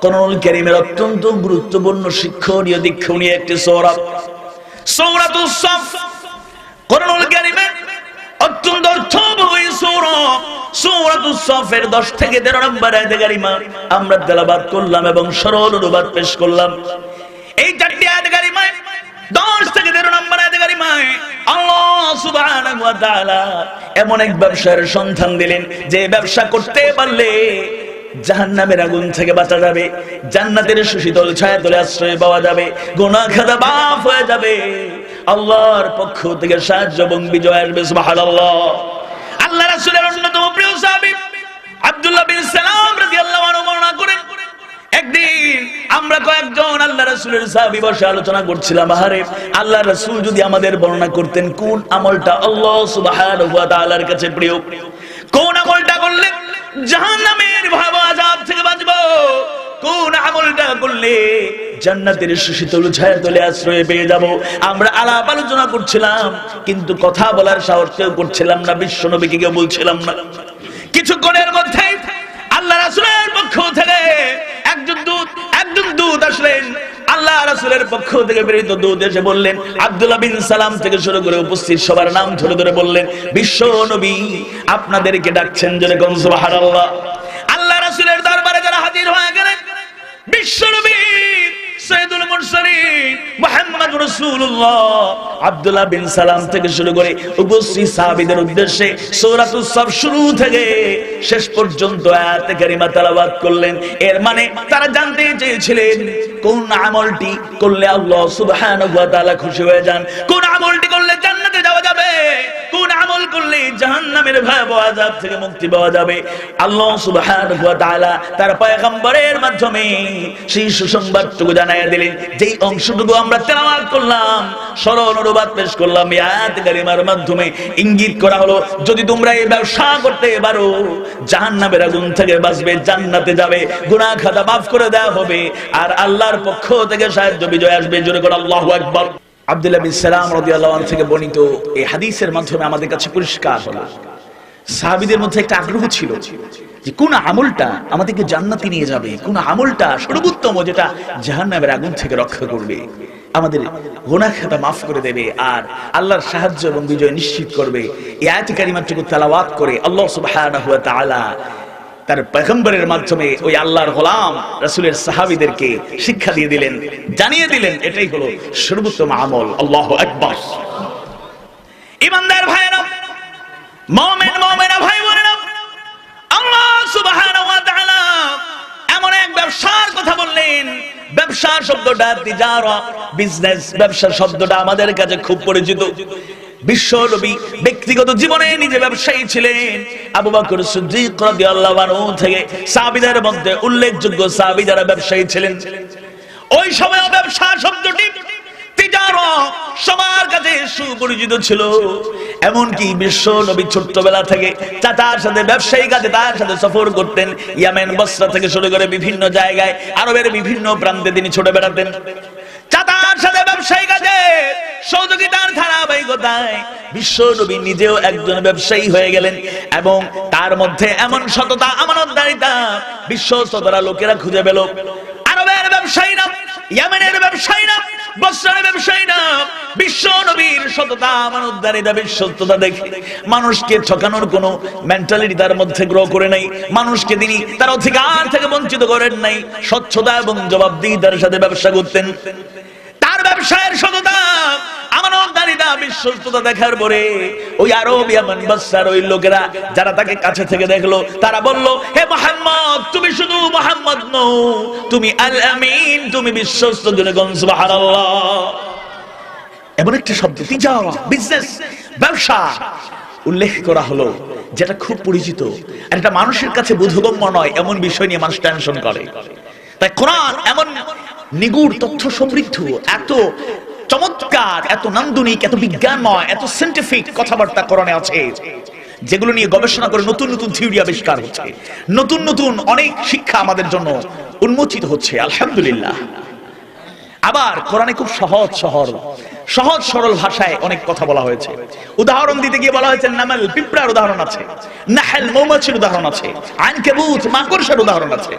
কোরআনুল কারীমের অত্যন্ত গুরুত্বপূর্ণ শিক্ষণীয় দীক্ষণীয় একটি সূরা সূরাতুস সাফ। কোরআনুল কারীমের অত্যন্ত অর্থবহ সূরা সূরাতুস সাফের 10 থেকে 13 নম্বর আয়াতে কারিমা আমরা তেলাওয়াত করলাম এবং সরল অনুবাদ পেশ করলাম। এই চারটি আয়াতে কারিমায় 10 থেকে 13 নম্বর আয়াতে কারিমায় আল্লাহ সুবহানাহু ওয়া তাআলা এমন এক ব্যবসার সন্ধান দিলেন যে ব্যবসা করতে পারলে জাহান্নামের আগুন থেকে বাঁচা যাবে, জান্নাতের সুশীতল ছায়াতলে আশ্রয় পাওয়া যাবে, গুনাহ খাতা মাফ হয়ে যাবে, আল্লাহর পক্ষ থেকে সাহায্য এবং বিজয় আসবে। সুবহানাল্লাহ। আল্লাহ রাসূলের অন্যতম প্রিয় সাহাবী আব্দুল্লাহ বিন সালাম রাদিয়াল্লাহু আনহু বর্ণনা করেন, একদিন আমরা কয়েকজন আল্লাহ রাসূলের সাহাবী বসে আলোচনা করছিলাম, আরে আল্লাহ রাসূল যদি আমাদের বর্ণনা করতেন কোন আমলটা আল্লাহ সুবহানাহু ওয়া তাআলার কাছে প্রিয়, কোন আমলটা করলে জাহান্নামের ভয়াবহ আযাব থেকে বাঁচবো, কোন আমলটা করলে জান্নাতের সুশীতল ছায়াতলে আশ্রয় পেয়ে যাব, আমরা আলাপ আলোচনা করছিলাম কিন্তু কথা বলার সাহস কেউ করছিলাম না, বিশ্ব নবীকে কেউ বলছিলাম না। কিছুক্ষণের মধ্যে আল্লাহ রাসূলের পক্ষ থেকে একজন দূত আসলেন। আল্লাহ রাসূলের পক্ষ থেকে প্রেরিত দূত এসে বললেন, আব্দুল্লাহ বিন সালাম থেকে শুরু করে উপস্থিত সবার নাম ধরে ধরে বললেন, বিশ্ব নবী আপনাদেরকে ডাকছেন। জোরে কোন সুবহানাল্লাহ। আল্লাহ রাসূলের দরবারে যারা হাজির হয়ে গেলেন, বিশ্ব নবী সাইয়্যিদুল মুরসালিন মুহাম্মদুর রাসূলুল্লাহ আব্দুল্লাহ বিন সালাম থেকে শুরু করে উপস্থিত সাহাবীদের উদ্দেশ্যে সূরাতুস সাফ শুরু থেকে শেষ পর্যন্ত আয়াতে কারিমা তেলাওয়াত করলেন। এর মানে তারা জানতে চেয়েছিলেন কোন আমলটি করলে আল্লাহ সুবহানাহু ওয়া তাআলা খুশি হয়ে যান, কোন আমলটি করলে জান্নাতে যাওয়া যাবে, কোন আমল করলে জাহান্নামের ভয়াবহ আযাব থেকে মুক্তি পাওয়া যাবে। আল্লাহ সুবহানাহু ওয়া তাআলা তার পয়গম্বরের মাধ্যমে সেই সুসংবাদটুকু জানায় দিলেন। যেই অংশটুকু আমরা তেলাওয়াত করলাম, সরল অনুবাদ পেশ করলাম, এই আয়াতে কারিমার মাধ্যমে ইঙ্গিত করা হলো যদি তোমরা এই ব্যবসা করতে পারো জাহান্নামের আগুন থেকে বাঁচবে, জান্নাতে যাবে, গুনাহ খাতা মাফ করে দেওয়া হবে, আর আল্লাহর পক্ষ থেকে সাহায্য বিজয় আসবে। জোরে করে আল্লাহু আকবার। আব্দুল্লাহ বিন সালাম রাদিয়াল্লাহু আনহু থেকে বর্ণিত এই হাদিসের মাধ্যমে আমাদের কাছে পরিষ্কার হলো সাহাবীদের মধ্যে একটা আগ্রহ ছিল যে কোন আমলটা আমাদেরকে জান্নাতে নিয়ে যাবে, কোন আমলটা সর্বোত্তম যেটা জাহান্নামের আগুন থেকে রক্ষা করবে, আমাদের গুনাহ খাতা মাফ করে দেবে আর আল্লাহর সাহায্য এবং বিজয় নিশ্চিত করবে। এই আয়াতে কারিমাটুকু তেলাওয়াত করে আল্লাহ সুবহানাহু ওয়া তাআলা তার পয়গম্বরের মাধ্যমে ওই আল্লাহর গোলাম রাসূলের সাহাবীদেরকে শিক্ষা দিয়ে দিলেন, জানিয়ে দিলেন এটাই হলো সর্বোত্তম আমল। আল্লাহু আকবার। ঈমানদার ভাইরা, মুমিনা ভাই বোনেরা, আল্লাহ সুবহানাহু ওয়া তাআলা এমন এক ব্যবসার কথা বললেন। ব্যবসা শব্দটা তিজারা, বিজনেস, ব্যবসা শব্দটা আমাদের কাছে খুব পরিচিত। বিশ্ব নবী ব্যক্তিগত জীবনে নিজে ব্যবসায়ী ছিলেন। আবু বকর সিদ্দিক রাদিয়াল্লাহু আনহু থেকে সাহাবীদের মধ্যে উল্লেখযোগ্য সাহাবী যারা ব্যবসায়ী ছিলেন, ওই সময় ব্যবসা শব্দটি তিজারা সবার কাছে সুপরিচিত ছিল। এমনকি বিশ্ব নবী ছোট্টবেলা থেকে চাচার সাথে ব্যবসায়ী কাজে তার সাথে সফর করতেন। ইয়ামেন, বসরা থেকে শুরু করে বিভিন্ন জায়গায় আরবের বিভিন্ন প্রান্তে তিনি ছুটে বেড়াতেন। চাচার সাথে ব্যবসায়ী কাজে সহযোগিতার ধারাবাহিকতায় বিশ্ব নবী নিজেও একজন ব্যবসায়ী হয়ে গেলেন এবং তার মধ্যে এমন সততা, আমানতদারিতা বিশ্বস্তরা লোকেরা খুঁজে পেল। আরবের ব্যবসায়ীরা, ইয়ামেনের ব্যবসায়ীরা, বসরার ব্যবসায়ীরা বিশ্ব নবীর সততা, আমানতদারিতা, বিশ্বস্ততা দেখে মানুষকে ঠকানোর কোন মেন্টালিটি তার মধ্যে গ্রো করে নাই, মানুষকে তিনি তার অধিকার থেকে বঞ্চিত করেন নাই। স্বচ্ছতা এবং জবাবদিহিতার সাথে ব্যবসা করতেন। তার ব্যবসায়ের সততা, আমানতদারিতা, বিশ্বস্ততা দেখার পরে ওই আরব, ইয়ামান, বসরার ওই লোকেরা যারা তাকে কাছে থেকে দেখলো তারা বলল, হে মুহাম্মদ, তুমি শুধু মুহাম্মদ নও, তুমি আল আমিন, তুমি বিশ্বস্ত। জোরে কোন সুবহানাল্লাহ। এমন একটা শব্দ তিজারা, বিজনেস, ব্যবসা উল্লেখ করা হলো যেটা খুব পরিচিত আর এটা মানুষের কাছে বোধগম্য নয়, এমন বিষয় নিয়ে মানুষ টেনশন করে। তাই কোরআন এমন নিগুড় তথ্য সমৃদ্ধ, এত চমৎকার, এত নান্দনিক, এত বিজ্ঞানময়, এত সায়েন্টিফিক কথাবার্তা কোরআনে আছে যেগুলো নিয়ে গবেষণা করে নতুন নতুন থিওরি আবিষ্কার হচ্ছে, নতুন নতুন অনেক শিক্ষা আমাদের জন্য উন্মোচিত হচ্ছে। আলহামদুলিল্লাহ। আবার কোরআনে খুব সহজ সরল ভাষায় অনেক কথা বলা হয়েছে। উদাহরণ দিতে গিয়ে বলা হয়েছে নামাল, পিঁপড়ার উদাহরণ আছে, নাহল, মৌমাছির উদাহরণ আছে, আনকাবুত, মাকড়সার উদাহরণ আছে।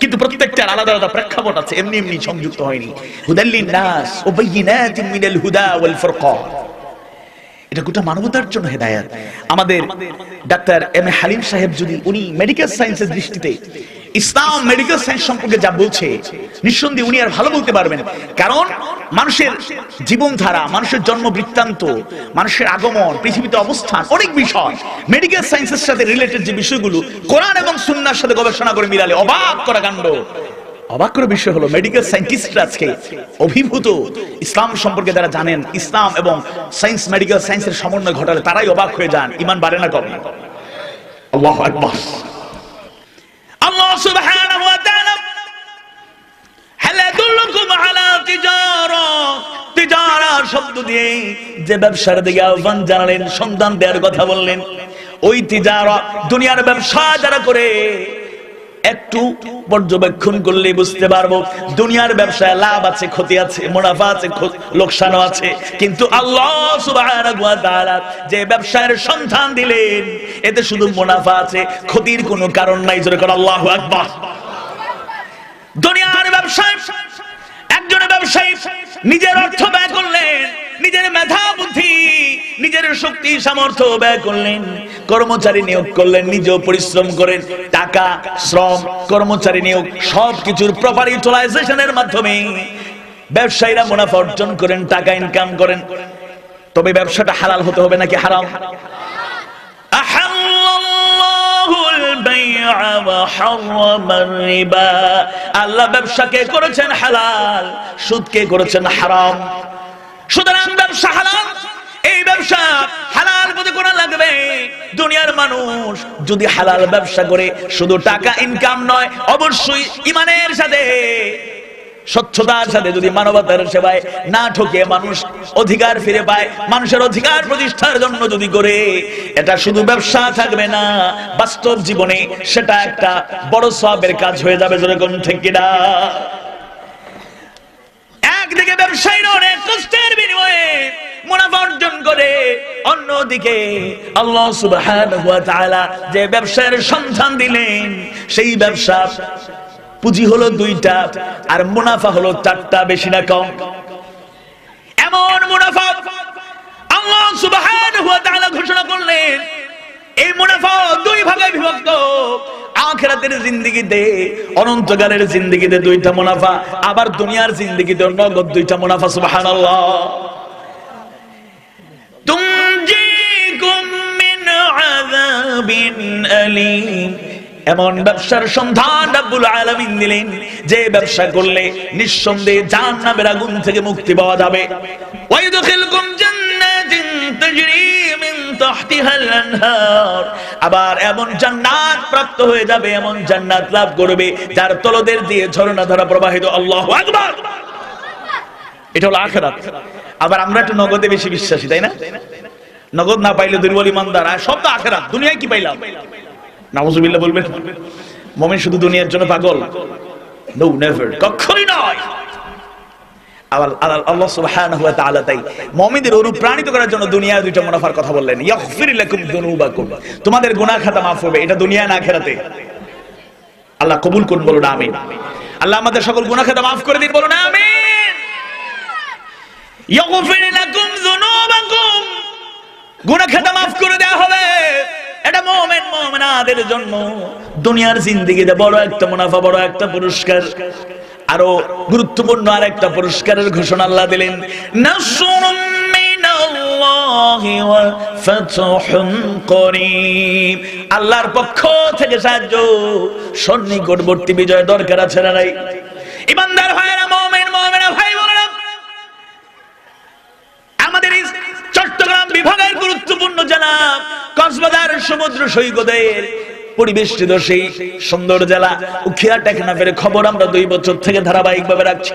কিন্তু প্রত্যেকটার আলাদা আলাদা প্রেক্ষাপট আছে, এমনি এমনি সংযুক্ত হয়নি। হুদাল্লিন নাস ওয়া বাইয়িনাতিন মিনাল হুদা ওয়াল ফুরকান, এটা গোটা মানবতার জন্য হেদায়েত। আমাদের ডাক্তার এম এ হালিম সাহেব যদি উনি মেডিকেল সায়েন্সের দৃষ্টিতে ইসলাম মেডিকেল সায়েন্স সম্পর্কে যা বলছে, নিঃসন্দেহে উনি আর ভালো বলতে পারবেন। কারণ মানুষের জীবনধারা, মানুষের জন্ম বৃত্তান্ত, মানুষের আগমন, পৃথিবীতে অবস্থান, অনেক বিষয় মেডিকেল সায়েন্সের সাথে রিলেটেড যে বিষয়গুলো কোরআন এবং সুন্নাহর সাথে গবেষণা করে মিলালে অবাক করা কাণ্ড। অবাক করার বিষয় হলো মেডিকেল সায়েন্টিস্টরা আজকে অভিভূত, ইসলাম সম্পর্কে যারা জানেন, ইসলাম এবং সায়েন্স মেডিকেল সায়েন্সের সমন্বয় ঘটালে তারাই অবাক হয়ে যান। ঈমান বাড়ে না কমে? আল্লাহু আকবার। আল্লাহ সুবহানাহু ওয়া তাআলা হাল আদুল্লুকুম আলা তিজারা শব্দ দিয়ে যে ব্যবসার দিকে আহ্বান জানালেন, সন্ধান দেওয়ার কথা বললেন, ওই তিজারা দুনিয়ার ব্যবসা যারা করে একটু পর্যবেক্ষণ করলে বুঝতে পারবো দুনিয়ার ব্যবসায় লাভ আছে, ক্ষতি আছে, মুনাফা আছে, লোকসানও আছে। কিন্তু আল্লাহ সুবহানাহু ওয়া তাআলা যে ব্যবসায়ের সন্ধান দিলেন, এতে শুধু মুনাফা আছে, ক্ষতির কোনো কারণ নাই। জোরে করে আল্লাহু আকবার। দুনিয়ার ব্যবসায় একজন ব্যবসায়ী নিজের অর্থ ব্যয় করলেন, নিজের মেধা বুদ্ধি, নিজের শক্তি সামর্থ্য ব্যয় করলেন, কর্মচারী নিয়োগ করলেন, নিজেও পরিশ্রম করেন, টাকা, শ্রম, কর্মচারী নিয়োগ সবকিছুর প্রপার ইউটিলাইজেশনের মাধ্যমে ব্যবসায়ীরা মুনাফা অর্জন করেন, টাকা ইনকাম করেন। তবে ব্যবসাটা হালাল হতে হবে নাকি হারাম? আল্লাহ ব্যবসাকে করেছেন হালাল, সুদকে করেছেন হারাম। সুতরাং ব্যবসা হালাল, এই ব্যবসা হালাল বলতে কোন লাগবে? দুনিয়ার মানুষ যদি হালাল ব্যবসা করে শুধু টাকা ইনকাম নয়, অবশ্যই ঈমানের সাথে, স্বচ্ছতার সাথে, যদি মানবতার সেবায় না ঠকে মানুষ অধিকার ফিরে পায়, মানুষের অধিকার প্রতিষ্ঠার জন্য যদি করে, এটা শুধু ব্যবসা থাকবে না, বাস্তব জীবনে সেটা একটা বড় সওয়াবের কাজ হয়ে যাবে। যেরকম ঠিক কিনা? একদিকে ব্যবসায়ীরা অনেক কষ্টের বিনিময়ে মুনাফা অর্জন করে, অন্যদিকে আল্লাহ সুবহানাহু ওয়া তাআলা যে ব্যবসার সন্ধান দিলেন, সেই ব্যবসা পুঁজি হলো 2টা আর মুনাফা হলো 4টা, বেশি না কম? এমন মুনাফা আল্লাহ সুবহানাহু ওয়া তাআলা ঘোষণা করলেন, এই মুনাফা 2 ভাগে বিভক্ত। আখিরাতের জিন্দেগিতে, অনন্তকালের জিন্দেগিতে 2টা মুনাফা, আবার দুনিয়ার জিন্দেগিতে নগদ 2টা মুনাফা। সুবহানাল্লাহ। তুনজিকুম মিন আযাবিন আলীম, এমন ব্যবসার সন্ধান রাব্বুল আলামিন দিলেন যে ব্যবসা করলে নিঃসন্দেহে জাহান্নামের আগুন থেকে মুক্তি পাওয়া যাবে। ওয়াইদখিলকুম জান্নাতিন তাজরি মিন তাহতিহাল আনহার, আবার এমন জান্নাত প্রাপ্ত হয়ে যাবে, এমন জান্নাত লাভ করবে যার তলদের দিয়ে ঝর্ণা ধারা প্রবাহিত। আল্লাহু আকবার। এটা হলো আখিরাত। আবার আমরা একটু নগদে বেশি বিশ্বাসী, তাই না? নগদ না পাইলে দুর্বল ইমানদার, আর সব তো আখিরাত। দুনিয়ায় কি পাইলাম? নাউযুবিল্লাহ বলবেন। মুমিন শুধু দুনিয়ার জন্য পাগল? নো, নেভার, কখনোই নয়। আল্লাহ সুবহানাহু ওয়া তাআলা তাই মুমিনদের অনুপ্রাণিত করার জন্য দুনিয়ায় 2টা মুনাফার কথা বললেন। ইয়াগফির লাকুম যুনুবাকুম, তোমাদের গুনাহ খাতা মাফ হবে, এটা দুনিয়া না আখিরাতে। আল্লাহ কবুল করুন, বলুন আমিন। আল্লাহ আমাদের সকল গুনাহ খাতা মাফ করে দিন, বলুন আমিন। ইয়াগফির লাকুম যুনুবাকুম, গুনাহ খাতা মাফ করে দেওয়া হবে। এটা মুমিন মুমিনাদের জন্য দুনিয়ার জিন্দেগিতে বড় একটা মুনাফা, বড় একটা পুরস্কার। আরো গুরুত্বপূর্ণ আরেকটা পুরস্কারের ঘোষণা আল্লাহ দিলেন, নাসরুম মিনাল্লাহি ওয়া ফাতহুন করিম, আল্লাহর পক্ষ থেকে সাহায্য, সন্নিকটবর্তী বিজয় দরকার আছে না নাই? ইমানদার ভাইরা, মুমিন মুমিনা ভাই বোনেরা, আমাদের চট্টগ্রাম বিভাগের গুরুত্বপূর্ণ জেলা কক্সবাজার সমুদ্র সৈকতের পরিবেষ্টিত সেই সুন্দর জেলা উখিয়া টেকনাফের খবর আমরা 2 বছর থেকে ধারাবাহিকভাবে রাখছি।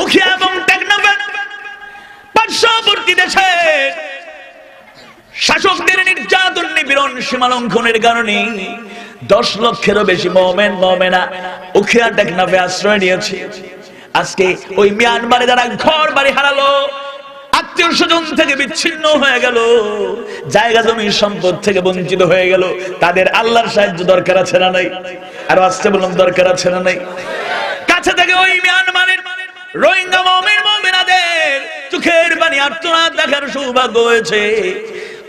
উখিয়া এবং টেকনাফের পার্শ্ববর্তী দেশে শাসকদের নির্যাতন নিপীড়ন সীমালঙ্ঘনের কারণে 10 লক্ষেরও বেশি মুমিন মুমিনা উখিয়া টেকনাফে আশ্রয় নিয়েছে। আজকে ওই মিয়ানমারে যারা ঘর বাড়ি হারালো, আত্মীয় স্বজন থেকে বিচ্ছিন্ন হয়ে গেল, জায়গা জমি সম্পদ থেকে বঞ্চিত হয়ে গেল, তাদের আল্লাহর সাহায্য দরকার আছে না নাই? আর আসতে বললাম দরকার আছে না নাই? কাছে থেকে ওই মিয়ানমারের রোহিঙ্গা মুমিনাদের চোখের পানি আর্তনাদ দেখার সৌভাগ্য হয়েছে।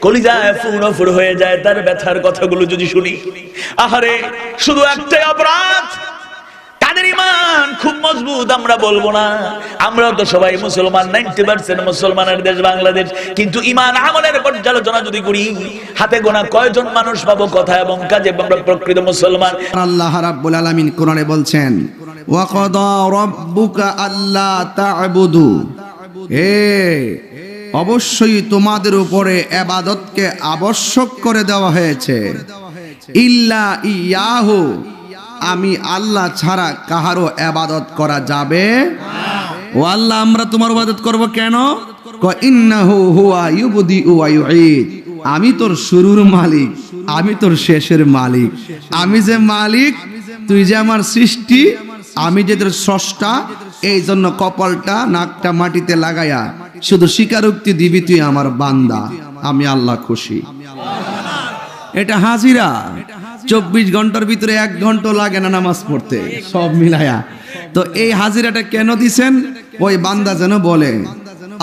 কলিজায় ফুরফুর হয়ে যায় তার ব্যথার কথাগুলো যদি শুনি। আহারে, শুধু একটাই অপরাধ, তাদের ঈমান খুব মজবুত আমরা বলবো না, আমরা তো সবাই মুসলমান, 90% মুসলমানের দেশ বাংলাদেশ, কিন্তু ঈমান আমলের পর্যালোচনা যদি করি হাতে গোনা কয়জন মানুষ পাবো কথা এবং কাজে আমরা প্রকৃত মুসলমান। আল্লাহ রাব্বুল আলামিন কোরআনে বলছেন, ওয়া ক্বাদা রাব্বুকা আল্লা তা'বুদু, অবশ্যই তোমাদের উপরে ইবাদতকে আবশ্যক করে দেওয়া হয়েছে, ইল্লা ইয়াহু, আমি আল্লাহ ছাড়া কাহারও ইবাদত করা যাবে ও আল্লাহ আমরা তোমার ইবাদত করব কেন? ইন্নাহু হুয়া ইউবদিউ ওয়া ইউঈদ, আমি তোর শুরুর মালিক, আমি তোর শেষের মালিক, আমি যে মালিক, তুই যে আমার সৃষ্টি, আমি যে তোর স্রষ্টা, এই জন্য কপালটা নাকটা মাটিতে লাগায়া শুধু স্বীকারোক্তি দিবি তুই আমার বান্দা, আমি আল্লাহ খুশি। এটা হাজিরা, 24 ঘন্টার ভিতরে 1 ঘন্টা লাগে না নামাজ পড়তে সব মিলায়া। তো এই হাজিরাটা কেন দিছেন? ওই বান্দা যেন বলে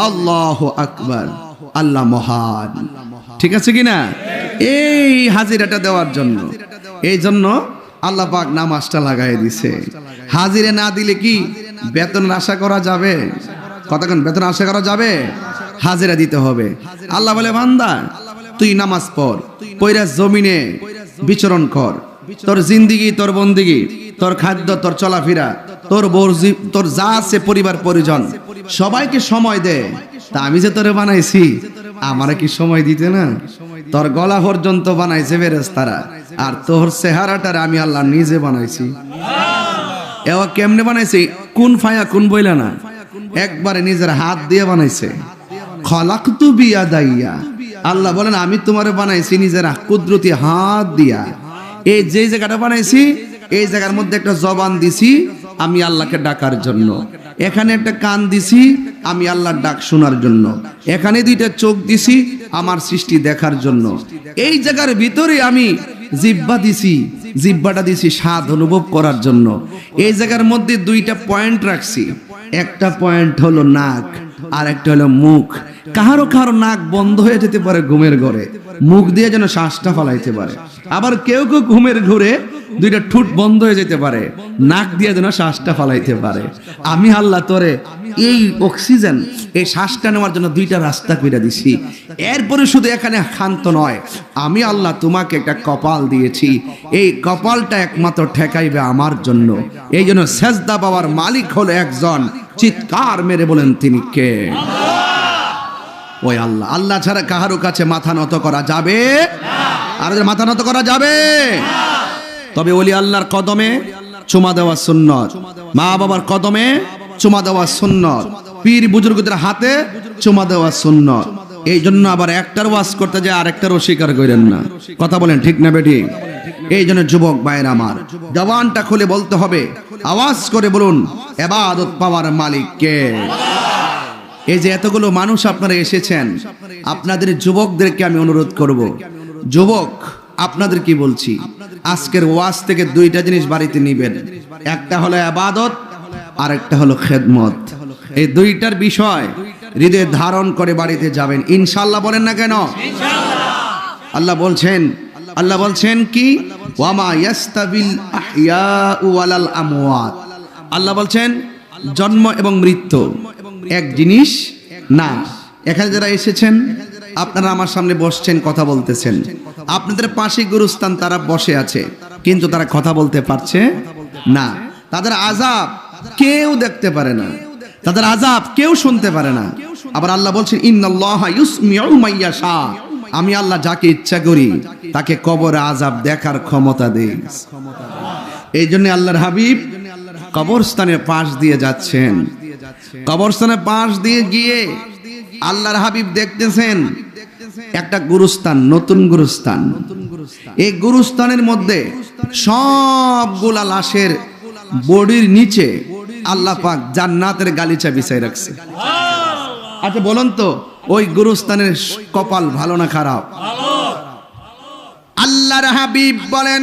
আল্লাহু আকবার, আল্লাহ মহান, ঠিক আছে কিনা? এই হাজিরাটা দেওয়ার জন্য, এই জন্য আল্লাহ পাক নামাজটা লাগাই দিছে। হাজিরা না দিলে কি বেতন আশা করা যাবে? কতক্ষণ বেতন আশা করা যাবে? হাজিরা দিতে হবে। আল্লাহ বলে বান্দা তুই নামাজ পড়, পয়রা জমিনে বিচরণ কর, তোর জিন্দিগি, তোর বন্দিগি, তোর খাদ্য, তোর চলাফেরা, তোর বর্জি, তোর যা আছে পরিবার পরিজন সবাইকে সময় দে। তা আমি যে তোরে বানাইছি, আমারে কি সময় দিতে না? তোর গলা পর্যন্ত বানাইছে ফেরেশতারা, আর তোর চেহারাটার আমি আল্লাহ নিজে বানাইছি। এও কেমনে বানাইছি? কোন ফায়া কোন বইলা না, একবারে নিজের হাত দিয়ে বানাইছে। খলাকতু বিয়াদাইয়া, আল্লাহ বলেন আমি তোমারে বানাইছি নিজের কুদরতি হাত দিয়া। এই যে জায়গাটা বানাইছি, এই জায়গার মধ্যে একটা জবান দিছি আমি আল্লাহকে ডাকার জন্য, এখানে একটা কান দিছি আমি আল্লাহর ডাক শোনার জন্য, এখানে 2টা চোখ দিছি আমার সৃষ্টি দেখার জন্য, এই জায়গার ভিতরে আমি জিহ্বা দিছি, জিহ্বাটা দিছি স্বাদ অনুভব করার জন্য, এই জায়গার মধ্যে 2টা পয়েন্ট রাখছি, একটা পয়েন্ট হলো নাক আর একটা হলো মুখ। কাহারো কাহারো নাক বন্ধ হয়ে যেতে পারে ঘুমের ঘরে, মুখ দিয়ে যেন শ্বাসটা ফলাইতে পারে। আবার কেউ কেউ ঘুমের ঘরে 2টা ঠোঁট বন্ধ হয়ে যেতে পারে, নাক দিয়ে যেন শ্বাসটা ফলাইতে পারে। আমি আল্লাহ তোরে এই অক্সিজেন, এই শ্বাসটা নেওয়ার জন্য 2টা রাস্তা করে দিছি। এরপরে শুধু এখানে ক্ষান্ত নয়, আমি আল্লাহ তোমাকে একটা কপাল দিয়েছি, এই কপালটা একমাত্র ঠেকাইবে আমার জন্য। এই জন্য সেজদা পাওয়ার মালিক হলো একজন, চিৎকার মেরে বলেন তিনি কে? ওই আল্লাহ। আল্লাহ ছাড়া কাহারো কাছে মাথা নত করা যাবে আর মাথা নত করা যাবে। তবে ওলি আল্লাহর কদমে চুমা দেওয়া সুন্নত, মা বাবার কদমে চুমা দেওয়া সুন্নত, পীর বুজুর্গদের হাতে চুমা দেওয়া সুন্নত। এই জন্য আবার একটার ওয়াজ করতে যায় আরেকটার অস্বীকার করেন না, কথা বলেন ঠিক না বেটি? এই জন্য যুবক ভাইয়ের আমার, জবানটা খুলে বলতে হবে, আওয়াজ করে বলুন ইবাদত পাওয়ার মালিক কে? এই যে এতগুলো মানুষ আপনারা এসেছেন, আপনাদের যুবকদেরকে আমি অনুরোধ করব, যুবক আপনাদের কি বলছি, আজকের ওয়াজ থেকে 2টা জিনিস বাড়িতে নিবেন, একটা হলো ইবাদত আর একটা হলো খেদমত। এই 2টার বিষয় হৃদয়ে ধারণ করে বাড়িতে যাবেন ইনশাআল্লাহ। বলেন না কেন? আল্লাহ বলছেন কি, ওয়ামা ইয়াস্তাবিল আহইয়াউ ওয়ালাল আমওয়াত। আল্লাহ বলছেন জন্ম এবং মৃত্যু এক জিনিস না। এখানে যারা এসেছেন আপনারা আমার সামনে বসছেন, কথা বলতেছেন, আপনাদের পাশে গুরুস্থান তারা বসে আছে, কিন্তু তারা কথা বলতে পারছে না। তাদের আযাব কেউ দেখতে পারে না, তাদের আযাব কেউ শুনতে পারে না। আবার আল্লাহ বলছেন ইন্নাল্লাহা ইউসমিউ মাইয়াশা, আমি আল্লাহ যাকে ইচ্ছা করি তাকে কবরে আযাব দেখার ক্ষমতা দেই। এই জন্য আল্লাহর হাবিব কবরস্থানের পাশ দিয়ে যাচ্ছেন, কবরস্থানের পাশ দিয়ে গিয়ে আল্লাহর হাবিব দেখতেছেন একটা গুরুস্থান, নতুন গুরুস্থান। এই গুরুস্থানের মধ্যে সবগুলা লাশের বডির নিচে আল্লাহ পাক জান্নাতের গালিচা বিছাই রাখছে। আচ্ছা বলুন তো, ওই গুরুস্থানের কপাল ভালো না খারাপ? আল্লাহর হাবিব বলেন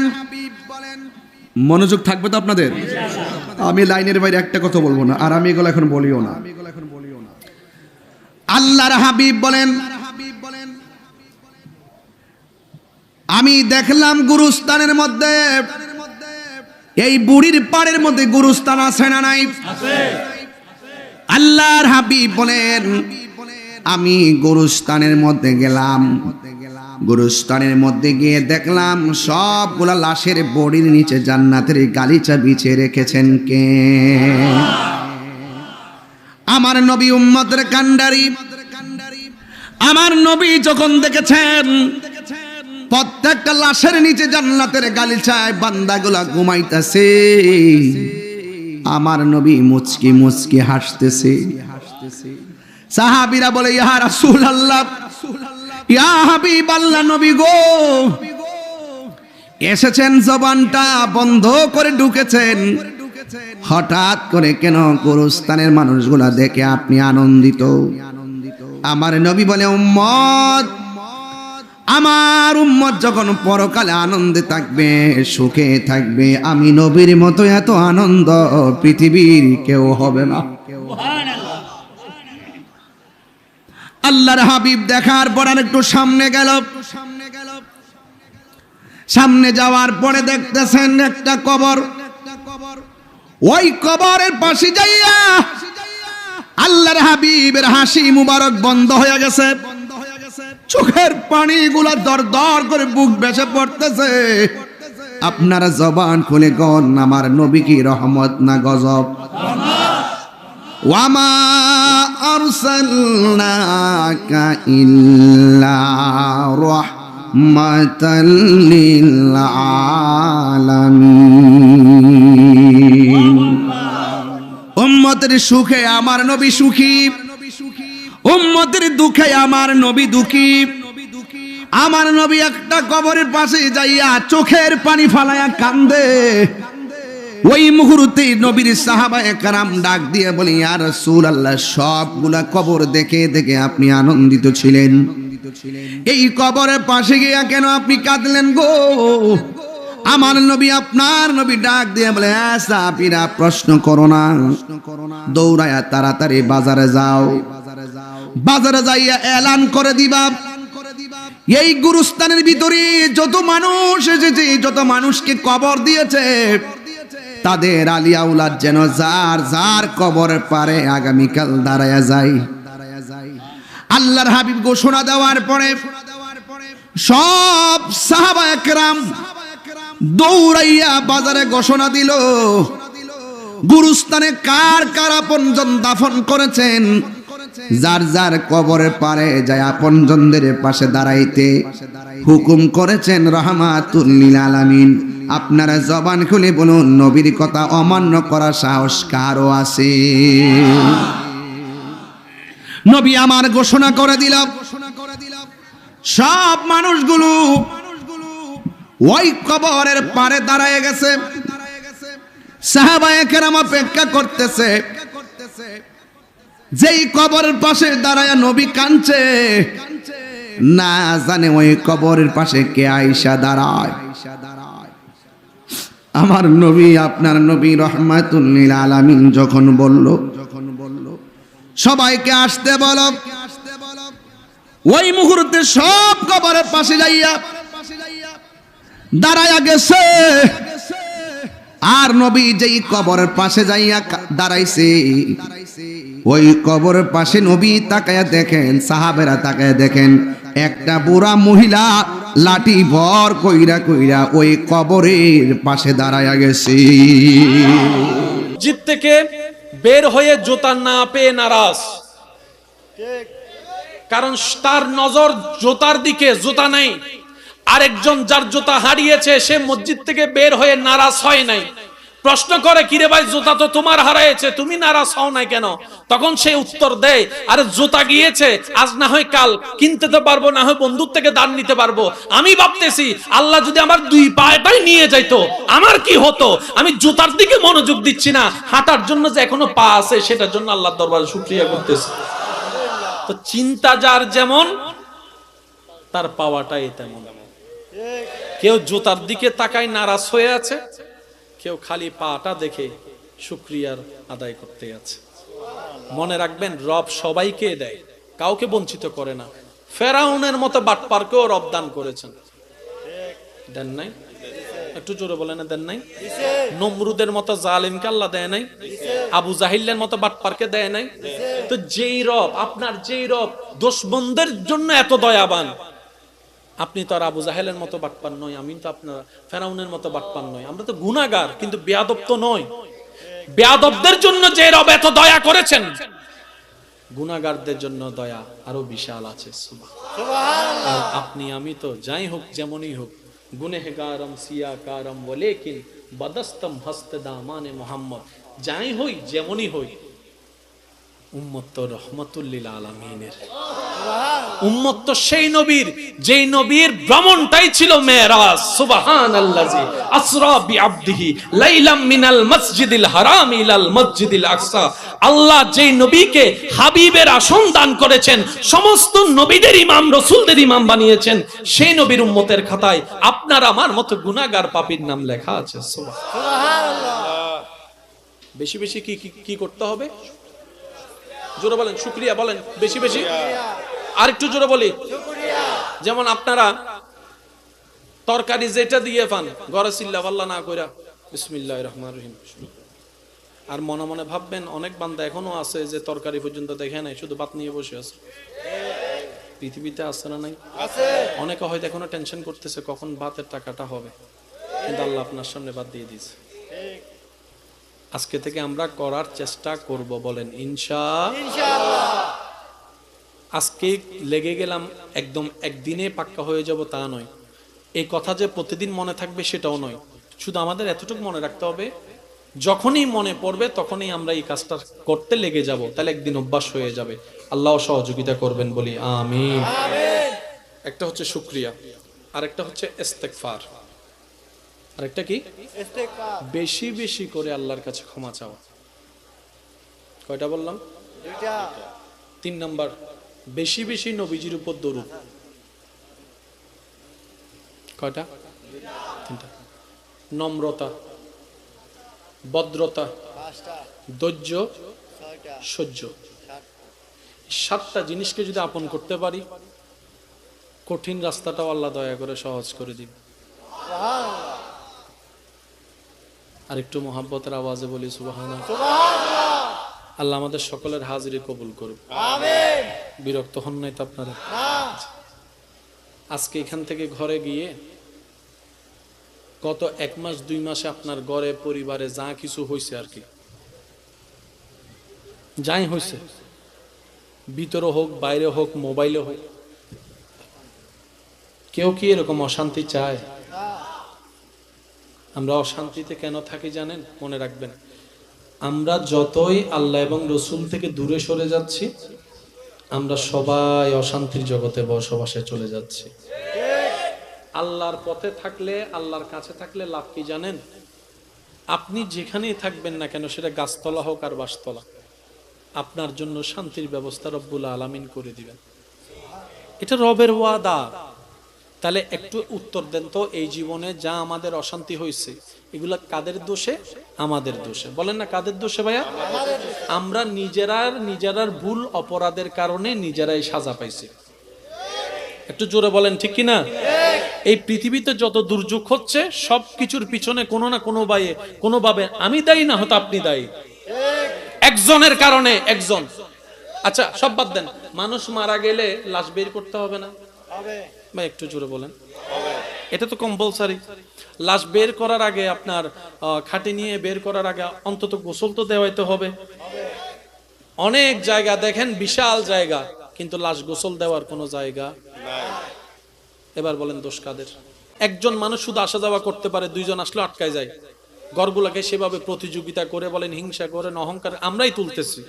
মনোযোগ থাকবে তো আপনাদের? আমি লাইনের বাইরে একটা কথা বলবো না, আর আমি এগুলো এখন বলিও না। আল্লাহর হাবিব বলেন, আমি দেখলাম গুরুস্থানের মধ্যে, এই বুড়ির পাড়ের মধ্যে গুরুস্থান আছে না নাই? আল্লাহর হাবিব বলেন, আমি গুরুস্থানের মধ্যে গেলাম, গুরুস্থানের মধ্যে গিয়ে দেখলাম সবগুলা লাশের বডির নিচে জান্নাতের গালিচা বিছিয়ে রেখেছেন কে? আমার নবী উম্মতের কান্ডারি। আমার নবী যখন দেখেছেন প্রত্যেকটা লাশের নিচে জান্নাতের গালিচায় বান্দাগুলা ঘুমাইতেছে, আমার নবী মুচকি মুচকি হাসতেছে। সাহাবীরা বলে, ইয়া রাসূলুল্লাহ, ইয়া হাবিবাল্লাহ, নবী গো, এসেছেন জবানটা বন্ধ করে ঢুকেছেন, হঠাৎ করে কেন গোরস্থানের মানুষগুলা দেখে আপনি আনন্দিত? আমার নবী বলে, উম্মত, আমার উম্মত যখন পরকালে আনন্দে থাকবে, সুখে থাকবে, আমি নবীর মতো এত আনন্দ পৃথিবীর কেউ হবে না। আল্লাহর হাবিব দেখার পর আর একটু সামনে গেল। সামনে যাওয়ার পরে দেখতেছেন একটা কবর। ওই কবরের পাশে যাইয়া আল্লাহর হাবিবের হাসি মুবারক বন্ধ হয়ে গেছে, চোখের পানিগুলা দর দর করে বুক ভেসে পড়তেছে। আপনারা জবান খুলে গন, আমার নবী কি রহমত না গজব? ওয়ামা আরসালনাকা ইল্লা রাহমাতাল লিল আলামিন। উম্মতের সুখে আমার নবী সুখী, উম্মতের দুঃখে আমার নবী দুঃখী। আমার নবী একটা কবরের পাশে যাইয়া চোখের পানি ফালায়া কান্দে। ওই মুহূর্তে নবীর সাহাবায়ে কেরাম ডাক দিয়ে বলে, ইয়া রাসূলুল্লাহ, সবগুলা কবর দেখে দেখে আপনি আনন্দিত ছিলেন, এই কবরের পাশে গিয়া কেন আপনি কাঁদলেন গো? আমার নবী, আপনার নবী ডাক দিয়ে বলে, সাহাবীরা প্রশ্ন করো না, দৌড়ায়া তাড়াতাড়ি বাজারে যাও, বাজারে যাইয়া এলান করে দিবা, এই গুরুস্থানের ভিতরে যত মানুষ এসেছে, যত মানুষকে কবর দিয়েছে, তাদের আলিয়া উলাদ যেন যার যার কবরের পারে আগামীকাল দাঁড়ায়া যায়। আল্লাহর হাবিব ঘোষণা দেওয়ার পরে সব সাহাবায়ে কেরাম দৌড়াইয়া বাজারে ঘোষণা দিল, গুরুস্থানে কার কার আপনজন দাফন করেছেন, যার যার কবরের পারে যায় আপনজনদের পাশে দাঁড়াইতে হুকুম করেছেন রাহমাতুল লিল আলামিন। আপনারা জবান খুলে বলুন, নবীর কথা অমান্য করার সাহস কারও আছে? নবী আমার ঘোষণা করে দিলাম, সব মানুষগুলো ওই কবরের পারে দাঁড়ায় গেছে। সাহাবায়ে কেরাম অপেক্ষা করতেছে, যেই কবরের পাশে দাঁড়ায় নবী কাঁদছে, না জানে ওই কবরের পাশে কে আয়েশা দাঁড়ায়। আমার নবী, আপনার নবী রাহমাতুল লিল আলামিন যখন বলল সবাইকে আসতে বলো, ওই মুহূর্তে সব কবরের পাশে যাইয়া দাঁড়ায়া গেছে। আর নবী যেই কবরের পাশে যাইয়া দাঁড়াইছে, ওই কবরের পাশে নবী তাকায়া দেখেন, সাহাবেরা তাকায়া দেখেন, একটা বুড়া মহিলা লাঠি ভর কইরা কইরা ওই কবরের পাশে দাঁড়ায়া গেছে। জিত থেকে বের হয়ে জুতা না পেয়ে নারাজ, কারণ তার নজর জুতার দিকে, জুতা নাই। আরেকজন যার জুতা হারিয়েছে, সে মসজিদ থেকে বের হয়ে নারাজ হয় নাই। প্রশ্ন করে, কিরে ভাই, জুতা তো তোমার হারিয়েছে, তুমি নারাজ হও নাই কেন? তখন সে উত্তর দেয়, আরে জুতা গিয়েছে, আজ না হয় কাল কিনতে তো পারবো, না হয় বন্ধুর থেকে দান নিতে পারবো। আমি ভাবতেছি, আল্লাহ যদি আমার দুই পায়টাই নিয়ে যাইতো আমার কি হতো? আমি জুতার দিকে মনোযোগ দিচ্ছি না, হাঁটার জন্য যে এখনো পা আছে সেটার জন্য আল্লাহর দরবারে শুকরিয়া করতেছি। তো চিন্তা যার যেমন, তার পাওয়াটাই তেমন। কেউ জুতার দিকে তাকায় নারাজ হয়ে আছে, কেউ খালি পাটা দেখে শুকরিয়ার আদায় করতে আছে। মনে রাখবেন, রব সবাইকে দেয়, কাউকে বঞ্চিত করে না। ফেরাউনের মতো বাটপারকেও রব দান করেছেন, দেন নাই? একটু জোরে বলেন, দেন নাই? নমরুদের মতো জালিমকে আল্লাহ দেয় নাই? আবু জাহিলের মতো বাটপারকে দেয় নাই? তো যেই রব, আপনার যেই রব দুশমনদের জন্য এত দয়াবান, আপনি তো আর আবু জাহেলের মতো বাটপার নয়, আমি তো আপনার ফেরাউনের মতো বাটপার নয়। আমরা তো গুনাহগার, কিন্তু বেয়াদব তো নয়। বেয়াদবদের জন্য যে রব এত দয়া করেছেন, গুনাহগারদের জন্য দয়া আরো বিশাল আছে। সুবহানাল্লাহ। আর আপনি আমি তো যাই হোক, যেমনই হোক, গুনেহগারম সিয়াকারম ওয়ালাকিন বদস্তম হস্ত দামানে মুহাম্মদ, যাই হই যেমনই হই, উম্মত তো রহমাতুল লিল আলামিনের উম্মত, তো সেই নবীর যেই নবীর ভ্রমণটাই ছিল মেরাজ। সুবহানাল্লাজি আসরা বিআবদিহি লাইলাম মিনাল মসজিদিল হারাম ইলাল মসজিদিল আকসা। আল্লাহ যেই নবীকে হাবিবের আসন দান করেছেন, সমস্ত নবীদের ইমাম, রাসূলদের ইমাম বানিয়েছেন, সেই নবীর উম্মতের খাতায় আপনার আমার মতো গুনাহগার পাপীর নাম লেখা আছে। সুবহানাল্লাহ। বেশি বেশি কি করতে হবে? জোরে বলেন, শুকরিয়া বলেন, বেশি বেশি। আর একটু জোরে বলি, যেমন আপনারা তরকারি যেটা দিয়ে পান, ঘরে চিল্লা পাল্লা না কইরা বিসমিল্লাহির রহমানির রহিম, আর মনে মনে ভাববেন অনেক বান্দা এখনো আছে যে তরকারি পর্যন্ত দেখে নাই, শুধু ভাত নিয়ে বসে আছে। পৃথিবীতে আছে না নাই? অনেকে হয়তো এখনো টেনশন করতেছে কখন ভাতের টাকাটা হবে, কিন্তু আল্লাহ আপনার সামনে ভাত দিয়ে দিয়েছে। আজকে থেকে আমরা করার চেষ্টা করব, বলেন ইনশাআল্লাহ। আজকে লেগে গেলাম একদম একদিনে পাক্কা হয়ে যাব তা নয়, এই কথা যে প্রতিদিন মনে থাকবে সেটাও নয়। শুধু আমাদের এতটুকু মনে রাখতে হবে, যখনই মনে পড়বে তখনই আমরা এই কাজটা করতে লেগে যাব, তাহলে একদিন অভ্যাস হয়ে যাবে। আল্লাহ সহযোগিতা করবেন, বলি আমিন। একটা হচ্ছে শুকরিয়া, আরেকটা হচ্ছে ইস্তেগফার, আরেকটা কি? বেশি বেশি করে আল্লাহর কাছে ক্ষমা চাওয়া। কয়টা বললাম? দুইটা। 3 নাম্বার, বেশি বেশি নবীজির উপর দরুদ। কয়টা? 3টা। নম্রতা, ভদ্রতা, ধৈর্য, সহ্য। 7টা জিনিসকে যদি আপন করতে পারি, কঠিন রাস্তাটাও আল্লাহ দয়া করে সহজ করে দিবে। আর একটু মোহাব্বতের আওয়াজে বলি সুবহানাল্লাহ। আল্লাহ আমাদের সকলের হাজিরি কবুল করুন, আমিন। বিরক্ত হন নাই তো আপনারা? আজকে এখান থেকে ঘরে গিয়ে গত 1 মাস 2 মাসে আপনার ঘরে পরিবারে যা কিছু হয়েছে আর কি, যাই হয়েছে, ভিতরে হোক বাইরে হোক মোবাইলে হোক, কেউ কি এরকম অশান্তি চায়? আমরা অশান্তিতে কেন থাকি জানেন? মনে রাখবেন, আমরা যতই আল্লাহ এবং রসুল থেকে দূরে সরে যাচ্ছি, আমরা সবাই অশান্তির জগতে বসবাসে চলে যাচ্ছি। আল্লাহর পথে থাকলে, আল্লাহর কাছে থাকলে লাভ কি জানেন? আপনি যেখানেই থাকবেন না কেন, সেটা গাছতলা হোক আর বাসতলা, আপনার জন্য শান্তির ব্যবস্থা রব্বুল আলামিন করে দিবেন। এটা রবের ওয়াদা। তাহলে একটু উত্তর দেন তো, এই জীবনে যা আমাদের অশান্তি হয়েছে, এগুলা কাদের দোষে? আমাদের দোষে। বলেন না কাদের দোষে ভাইয়া? আমরা নিজেরার ভুল অপরাধের কারণে নিজেরাই সাজা পাইছি। একটু জোরে বলেন, ঠিক কিনা? এই পৃথিবীতে যত দুর্যোগ হচ্ছে, সবকিছুর পিছনে কোনো না কোনোভাবে আমি দায়ী, না হয়তো আপনি দায়ী। একজনের কারণে একজন। আচ্ছা সব বাদ দেন, মানুষ মারা গেলে লাশ বের করতে হবে না? ভাই একটু জোরে বলেন। এটা তো কম্পালসারি। লাশ বের করার আগে, আপনার খাটে নিয়ে বের করার আগে অন্তত গোসল তো দেওয়াইতে হবে। অনেক জায়গা দেখেন বিশাল জায়গা, কিন্তু লাশ গোসল দেওয়ার কোনো জায়গা নাই। এবার বলেন দোষ কাদের? একজন মানুষ শুধু আসা যাওয়া করতে পারে, 2 জন আসলে আটকায় যায়। ঘরগুলোকে সেভাবে প্রতিযোগিতা করে, বলেন হিংসা করেন, অহংকার, আমরাই তুলতেছি।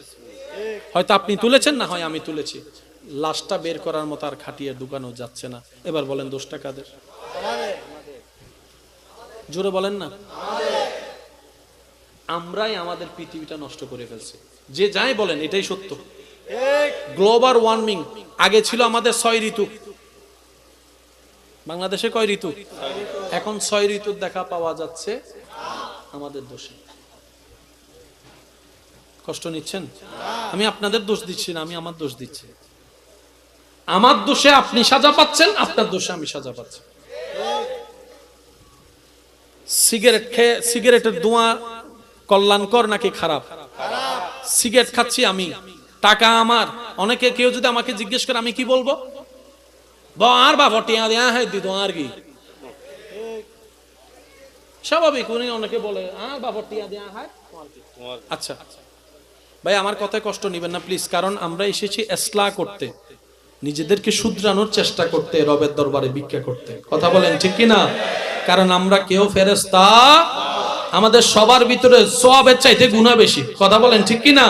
হয়তো আপনি তুলেছেন, না হয় আমি তুলেছি। লাশটা বের করার মতো আর খাটিয়ে ঢুকানো যাচ্ছে না। এবার বলেন দোষটা কাদের? জোরে বলেন না। আমরাই আমাদের পৃথিবীটা নষ্ট করে ফেলছি। যে যাই বলেন, এটাই সত্য। গ্লোবাল ওয়ার্মিং, আগে ছিল আমাদের 6 ঋতু। বাংলাদেশে কয় ঋতু? এখন 6 ঋতুর দেখা পাওয়া যাচ্ছে আমাদের দোষে। কষ্ট নিচ্ছেন? আমি আপনাদের দোষ দিচ্ছি না, আমি আমার দোষ দিচ্ছি। আমার দোষে আপনি সাজা পাচ্ছেন, আপনার দোষে আমি সাজা পাচ্ছি। সিগারেট খেয়ে সিগারেটের ধোঁয়া কল্যাণকর নাকি খারাপ? সিগারেট খাচ্ছি আমি, টাকা আমার। অনেকে কেউ যদি আমাকে জিজ্ঞেস করে আমি কি বলবো? আর বাবা টিয়া দেয়া হয় দিত আর কি স্বাভাবিক। উনি অনেকে বলে আর বাবা টিয়া দেয়া হয়। আচ্ছা ভাই, আমার কথায় কষ্ট নিবেন না প্লিজ, কারণ আমরা এসেছি ইসলাহ করতে, নিজেদেরকে শুধরানোর চেষ্টা করতে, রবের দরবারে ভিক্ষা করতে। কথা বলেন ঠিক কি না? কারণ আমরা কেউ ফেরেশতা, আমাদের সবার ভিতরে সওয়াবের চাইতে গুনাহ বেশি। কথা বলেন ঠিক কি না?